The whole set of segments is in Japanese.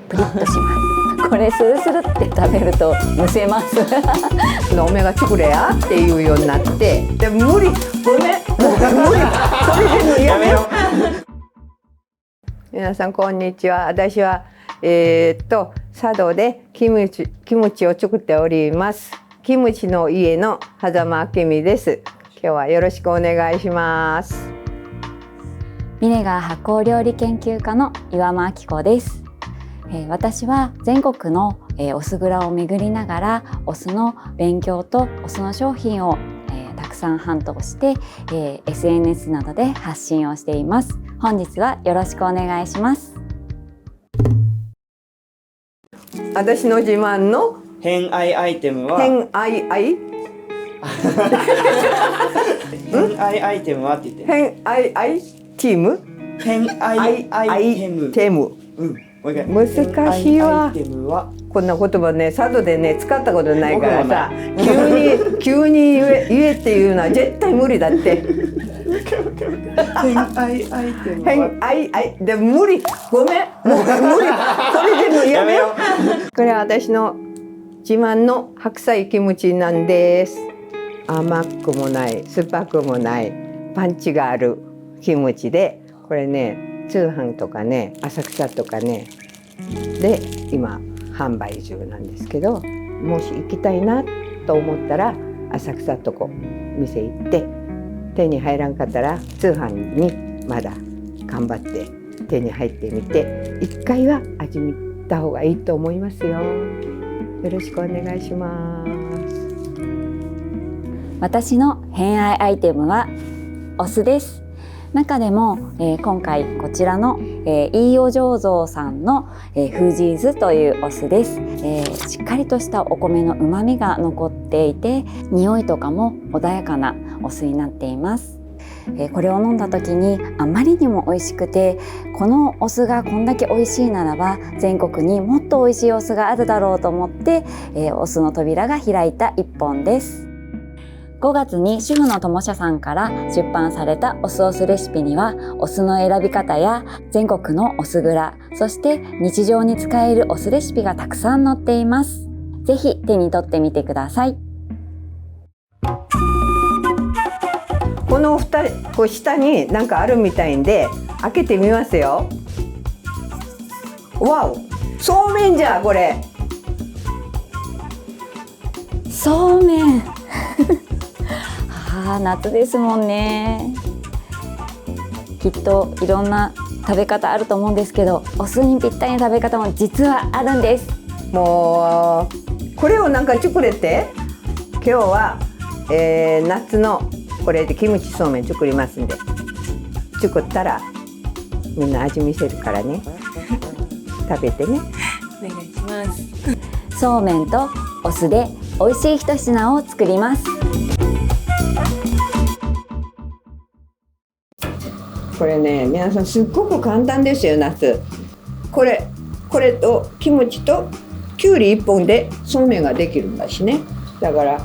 プリッとします。これスルスルって食べるとむせますおめが作れやっていうようになって、で無理、ごめん、無理、それでもやめよう。皆さんこんにちは。私は佐渡でキムチを作っております。キムチの家の狭間明美です。今日はよろしくお願いします。ミネガー発酵料理研究家の岩間明子です。私は全国のお酢蔵を巡りながらお酢の勉強とお酢の商品をたくさん販売して、SNS などで発信をしています。本日はよろしくお願いします。私の自慢の偏愛アイテムは偏愛偏愛アイテムはって言って偏愛チーム偏愛アイテム難しいわ。アイテムはこんな言葉ね、佐渡でね使ったことないからさ、急に言えっていうのは絶対無理だって。偏愛アイテムは偏愛で無理、ごめん、もう無理、これでもやめよう。これは私の自慢の白菜キムチなんです。甘くもない酸っぱくもないパンチがあるキムチで、これね通販とかね浅草とかねで今販売中なんですけど、もし行きたいなと思ったら浅草とこ店行って、手に入らんかったら通販にまだ頑張って手に入ってみて、一回は味見た方がいいと思いますよ。よろしくお願いします。私の偏愛アイテムはお酢です。中でも、今回こちらの、飯尾醸造さんの、フージーズというお酢です。しっかりとしたお米の旨味が残っていて、匂いとかも穏やかなお酢になっています。これを飲んだ時にあまりにも美味しくて、このお酢がこんだけ美味しいならば全国にもっと美味しいお酢があるだろうと思って、お酢の扉が開いた一本です。5月に主婦の友社さんから出版されたお酢レシピには、お酢の選び方や全国のお酢蔵、そして日常に使えるお酢レシピがたくさん載っています。ぜひ手に取ってみてください。このこう下になんかあるみたいんで開けてみますよ。わお、そうめんじゃこれ。そうめん夏ですもんね。きっといろんな食べ方あると思うんですけど、お酢にぴったりな食べ方も実はあるんです。もうこれをなんか作れて、今日は、夏のこれでキムチそうめん作りますんで、作ったらみんな味見せるからね食べてね。お願いします。そうめんとお酢で美味しい一品を作ります。これね、皆さんすっごく簡単ですよ、夏。これとキムチときゅうり1本でそうめんができるんだしね。だから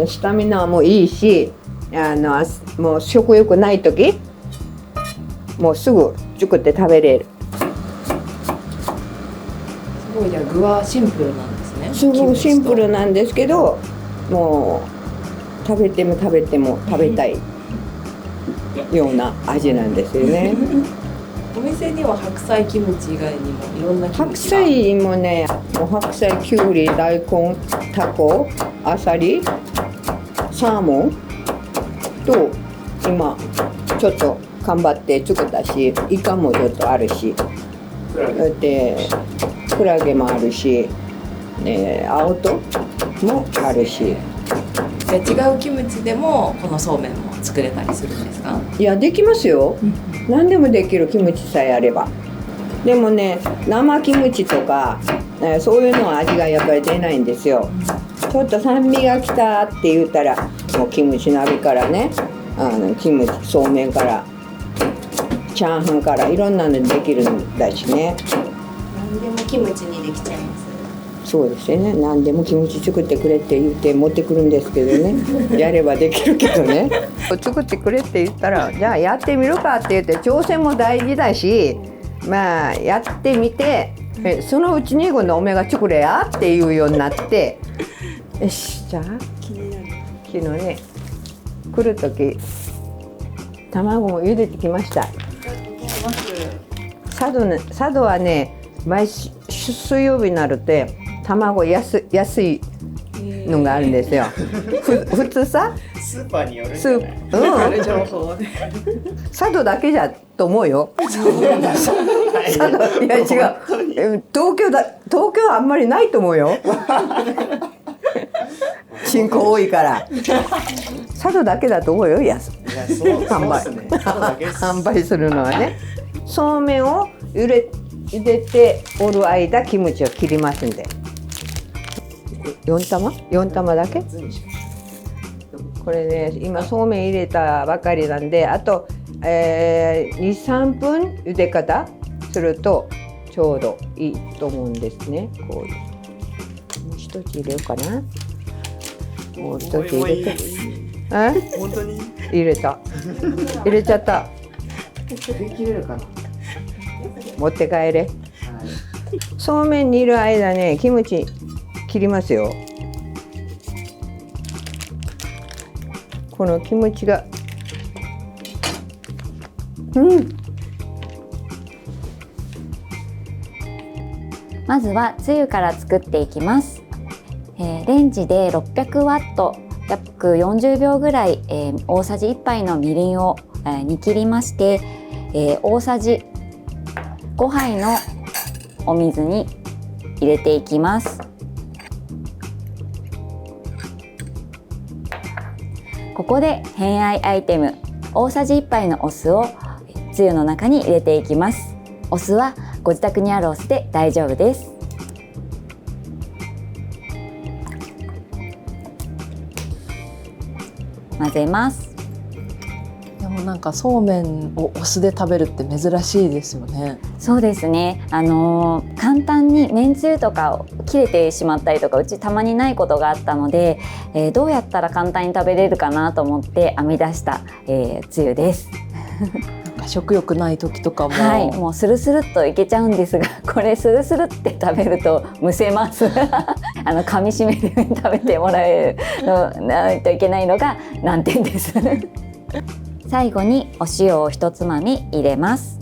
スタミナもいいし、もう食欲ない時もうすぐ作って食べれる。すごい、じゃあ具はシンプルなんですね。すごいシンプルなんですけど、もう食べても食べたいような味なんですよね。お店には白菜キムチ以外にもいろんなキム白チが。菜もね、もう白菜、きゅうり、大根、タコ、アサリ、サーモンと今ちょっと頑張って作ったし、イカもちょっとあるし、でクラゲもあるし、青ともあるし。じゃあ違うキムチでもこのそうめんも作れたりするんですか？いや、できますよ。何でもできる、キムチさえあれば。でもね、生キムチとか、そういうのは味がやっぱり出ないんですよ。ちょっと酸味がきたって言ったら、もうキムチ鍋からね、キムチそうめんからチャーハンからいろんなのできるんだしね。何でもキムチにできちゃいます。そうですよね。何でもキムチ作ってくれって言って持ってくるんですけどね。やればできるけどね。作ってくれって言ったら、じゃあやってみるかって言って、挑戦も大事だし、まあやってみてそのうちに今度おめが作れやっていうようになって、よしじゃあ気になる。昨日ね来る時卵も茹でてきました。佐渡はね毎週水曜日になると卵安いのがあるんですよ。普通さスーパーによるんじゃない。情報で。佐渡だけじゃと思うよ。佐渡いや違う。東京はあんまりないと思うよ。人口多いから佐渡だけだと思うよ。販売するのはね。そうめんを茹でておる間キムチを切りますんで。4玉だけ。これね今そうめん入れたばかりなんで、あと、2、3分茹で方するとちょうどいいと思うんですね。こういうもう一つ入れようかな。もう一つ入れて。本当に入れた。入れちゃった。振り切れるかな。持って帰れ。そうめん煮る間ねキムチ切りますよ。このキムチがまずはつゆから作っていきます。レンジで600ワット約40秒ぐらい、大さじ1杯のみりんを、煮切りまして、大さじ5杯のお水に入れていきます。ここで偏愛アイテム、大さじ1杯のお酢をつゆの中に入れていきます。お酢はご自宅にあるお酢で大丈夫です。混ぜます。でもなんかそうめんをお酢で食べるって珍しいですよね。そうですね。簡単にめんつゆとかを切れてしまったりとかうちたまにないことがあったので、どうやったら簡単に食べれるかなと思って編み出した、つゆです。なんか食欲ない時とかも、はい、もうスルスルっといけちゃうんですが、これスルスルって食べるとむせます。噛み締めるように食べてもらえるないといけないのが難点です。最後にお塩を一つまみ入れます。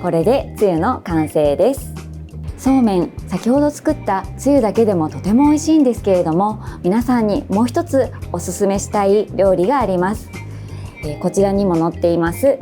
これでつゆの完成です。そうめん、先ほど作ったつゆだけでもとても美味しいんですけれども、皆さんにもう一つおすすめしたい料理があります。こちらにも載っています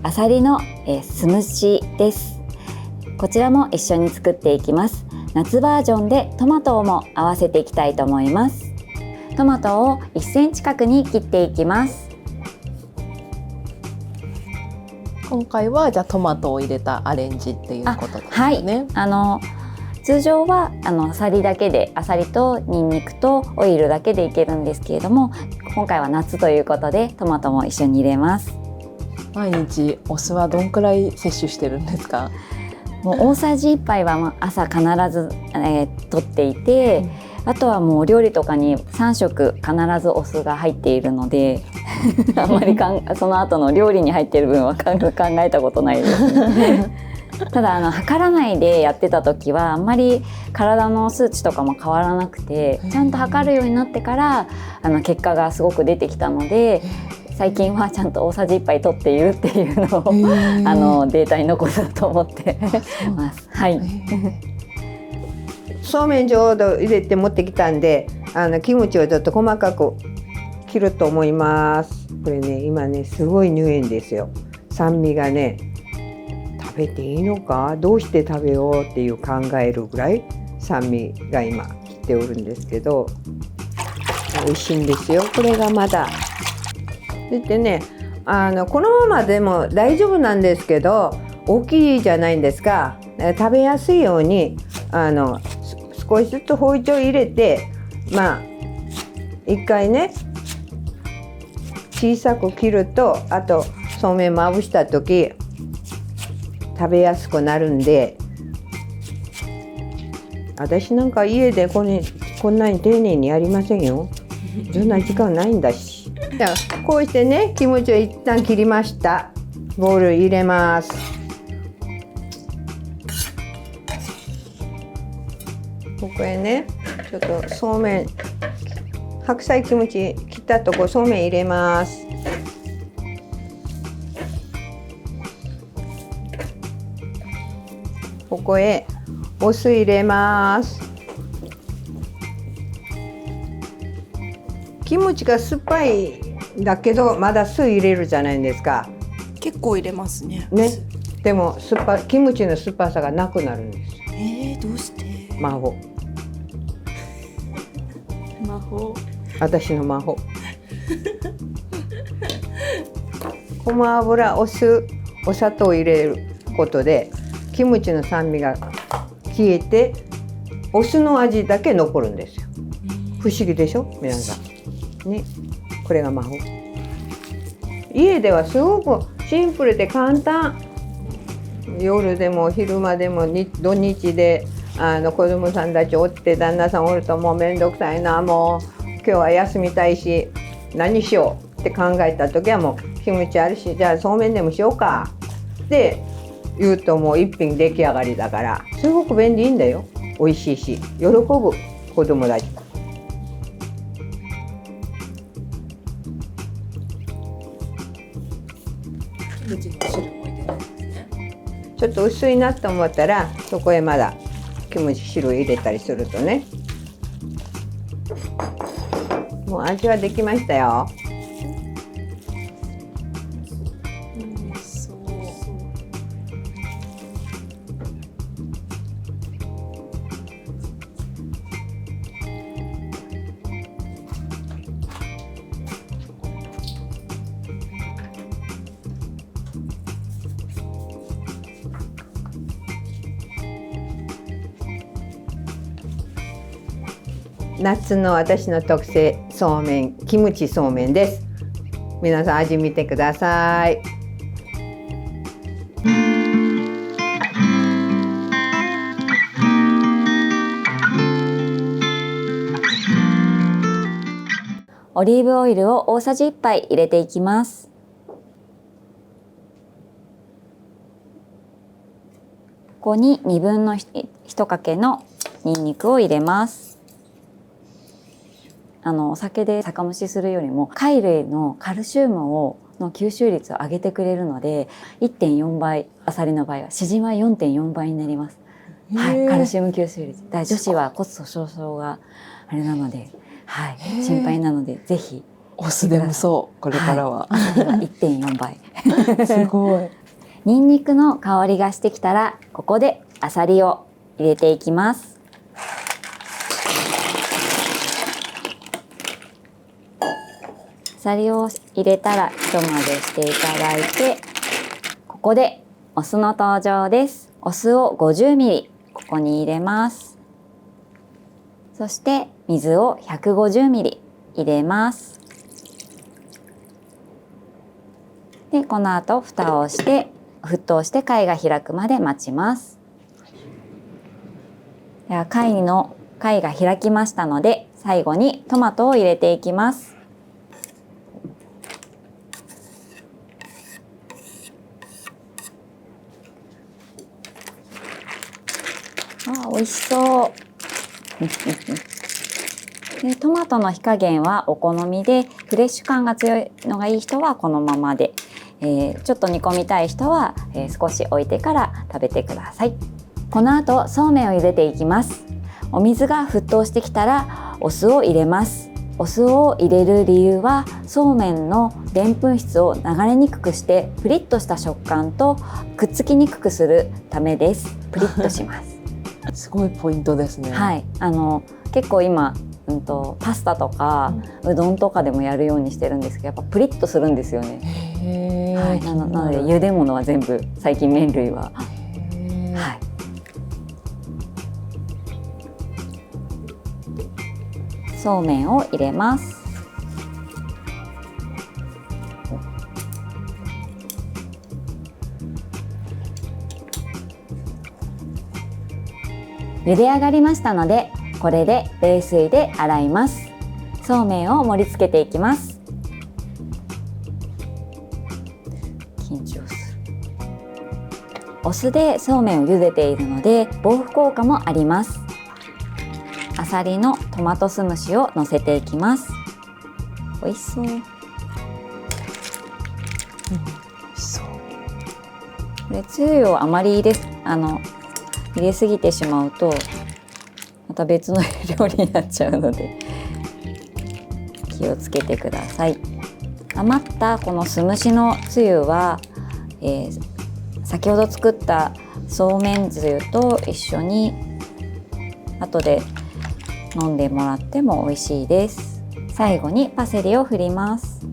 あさりの、酢蒸しです。こちらも一緒に作っていきます。夏バージョンでトマトも合わせていきたいと思います。トマトを1センチ角に切っていきます。今回はじゃあトマトを入れたアレンジっていうことですね。はい、通常はあさりだけで、あさりとニンニクとオイルだけでいけるんですけれども、今回は夏ということでトマトも一緒に入れます。毎日お酢はどんくらい摂取してるんですか？もう大さじ1杯は朝必ず、取っていて、あとはもう料理とかに3食必ずお酢が入っているのであんまりその後の料理に入っている分は考えたことないですね。ただ測らないでやってた時はあんまり体の数値とかも変わらなくて、ちゃんと測るようになってから結果がすごく出てきたので、最近はちゃんと大さじ1杯取っているっていうのをデータに残すと思ってます。はい。そうめんちょうど入れて持ってきたんで、キムチをちょっと細かく切ると思います。これね今ねすごいぬえんですよ。酸味がね、食べていいのかどうして食べようっていう考えるぐらい酸味が今きておるんですけど、美味しいんですよ。これがまだでね、このままでも大丈夫なんですけど、大きいじゃないんですか。食べやすいように少しずつ包丁入れて、一回ね小さく切ると、あとそうめんまぶした時食べやすくなるんで、私なんか家でこんなに丁寧にやりませんよ。そんな時間ないんだし。じゃあこうしてね、キムチを一旦切りました。ボウル入れます。ここへね、ちょっとそうめん、白菜キムチ切ったとこそうめん入れます。ここへお酢入れます。キムチが酸っぱいだけどまだ酢入れるじゃないですか。結構入れますね。ね。でもキムチの酸っぱさがなくなるんです。どうして？魔法。魔法。私の魔法。ごま油、お酢、お砂糖を入れることでキムチの酸味が消えてお酢の味だけ残るんですよ。不思議でしょ皆さんね。これが魔法。家ではすごくシンプルで簡単。夜でも昼間でも土日で子供さんたちおって旦那さんおるともうめんどくさいな、もう今日は休みたいし何しようって考えた時はもうキムチあるし、じゃあそうめんでもしようかって言うともう一品出来上がりだからすごく便利いいんだよ。美味しいし喜ぶ子供たち。キムチの汁も入れるんですね。ちょっと薄いなと思ったらそこへまだキムチ汁入れたりするとね、もう味はできましたよ。夏の私の特製そうめん、キムチそうめんです。皆さん味見てください。オリーブオイルを大さじ1杯入れていきます。ここに1/2の1かけのニンニクを入れます。お酒で酒蒸しするよりも貝類のカルシウムの吸収率を上げてくれるので 1.4 倍、アサリの場合はシジミは 4.4 倍になります。はい、カルシウム吸収率。だから女子は骨粗しょう症があれなので、はい、心配なのでぜひお酢でもそうこれからは、はい、アサリは 1.4 倍すごい。ニンニクの香りがしてきたらここでアサリを入れていきます。アサリを入れたらひと混ぜしていただいて、ここでお酢の登場です。お酢を 50ml ここに入れます。そして水を 150ml 入れます。でこの後蓋をして沸騰して貝が開くまで待ちます。では貝が開きましたので最後にトマトを入れていきます。美味しそうでトマトの火加減はお好みで、フレッシュ感が強いのがいい人はこのままで、ちょっと煮込みたい人は、少し置いてから食べてください。この後そうめんを茹でていきます。お水が沸騰してきたらお酢を入れます。お酢を入れる理由はそうめんのでんぷん質を流れにくくしてプリッとした食感とくっつきにくくするためです。プリッとしますすごいポイントですね。はい、結構今、パスタとか、うどんとかでもやるようにしてるんですけど、やっぱプリッとするんですよね。はい、なので茹で物は全部最近麺類は、はい、そうめんを入れます。茹で上がりましたので、これで冷水で洗います。そうめんを盛り付けていきます。お酢でそうめんを茹でているので防腐効果もあります。あさりのトマト酢蒸しをのせていきます。美味しそう。美味しそう。これつゆをあまり入れすぎてしまうとまた別の料理になっちゃうので気をつけてください。余ったこの酢蒸しのつゆは、先ほど作ったそうめんつゆと一緒に後で飲んでもらっても美味しいです。最後にパセリを振ります。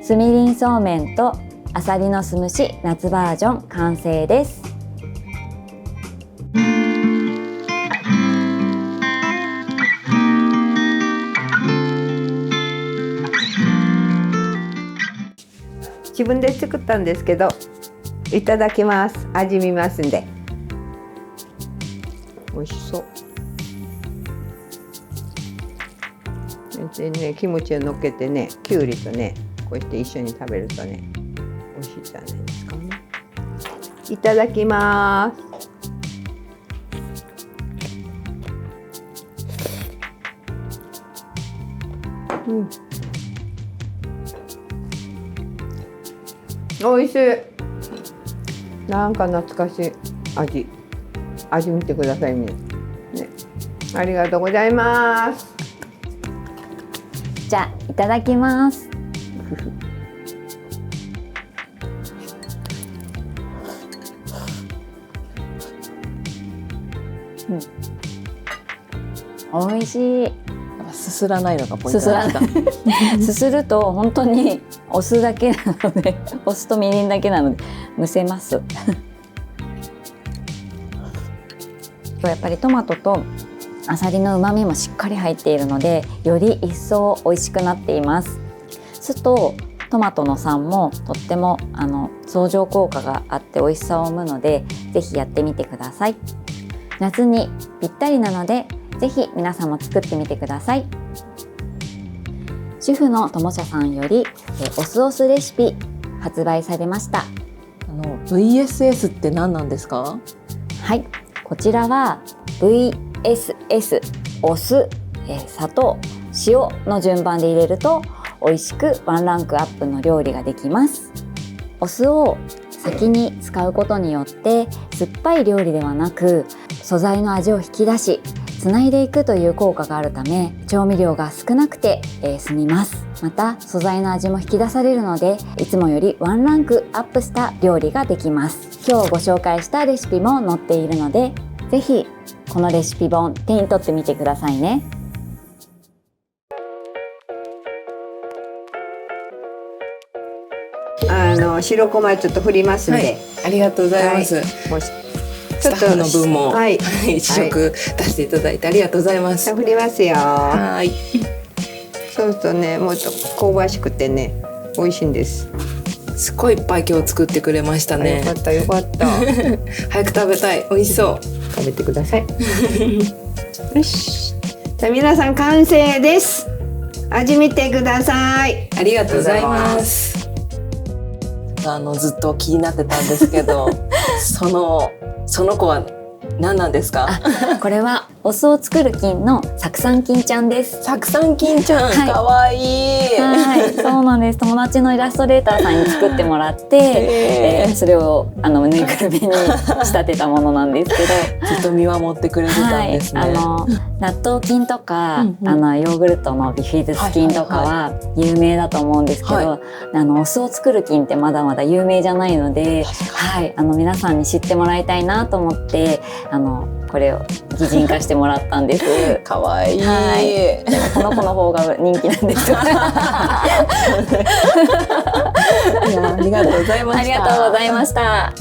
すみりんそうめんとあさりの酢蒸し夏バージョン完成です。自分で作ったんですけど、いただきます。味見ますんで。美味しそう。でね、キムチをのっけてね、きゅうりとね、こうやって一緒に食べるとね、美味しいじゃないですかね。いただきます。美味しい。なんか懐かしい味見てくださいね。ありがとうございます。じゃあいただきます。美味しい。すすらないのがポイントだった。すすると本当にお酢だけなので、お酢とみりんだけなのでむせます。やっぱりトマトとあさりの旨味もしっかり入っているので、より一層美味しくなっています。酢とトマトの酸もとっても相乗効果があって美味しさを生むので、ぜひやってみてください。夏にぴったりなので、ぜひ皆さんも作ってみてください。主婦のともちゃさんよりお酢お酢レシピ発売されました。VSS って何なんですか？はい、こちらは VSS お酢、砂糖、塩の順番で入れると美味しくワンランクアップの料理ができます。お酢を先に使うことによって酸っぱい料理ではなく素材の味を引き出しつないでいくという効果があるため、調味料が少なくて、済みます。また素材の味も引き出されるので、いつもよりワンランクアップした料理ができます。今日ご紹介したレシピも載っているので、ぜひこのレシピ本手に取ってみてくださいね。白ごまちょっと振りますんで、はい、ありがとうございます。もうスタッフの分も、はい試食出していただいてありがとうございます。振りますよ。はい。そうするとね、もうちょっと香ばしくてね、美味しいんです。すごいいっぱい今日作ってくれましたね。よかったよかった。早く食べたい。美味しそう。食べてください。よし。じゃあ皆さん完成です。味見てください。ありがとうございます。ずっと気になってたんですけど、その子は何なんですか？これはお酢を作る菌の酢酸菌ちゃんです。酢酸菌ちゃん、かわいい。はい、そうなんです。友達のイラストレーターさんに作ってもらって、それをぬいぐるみに仕立てたものなんですけど、ずっと見守ってくれてたんですね。納豆菌とか、ヨーグルトのビフィズス菌とかは有名だと思うんですけど、お酢を作る菌ってまだまだ有名じゃないので、はい、皆さんに知ってもらいたいなと思ってこれを擬人化してもらったんです。かわいい。はい、でもこの子の方が人気なんです。ありがとうございました。ありがとうございました。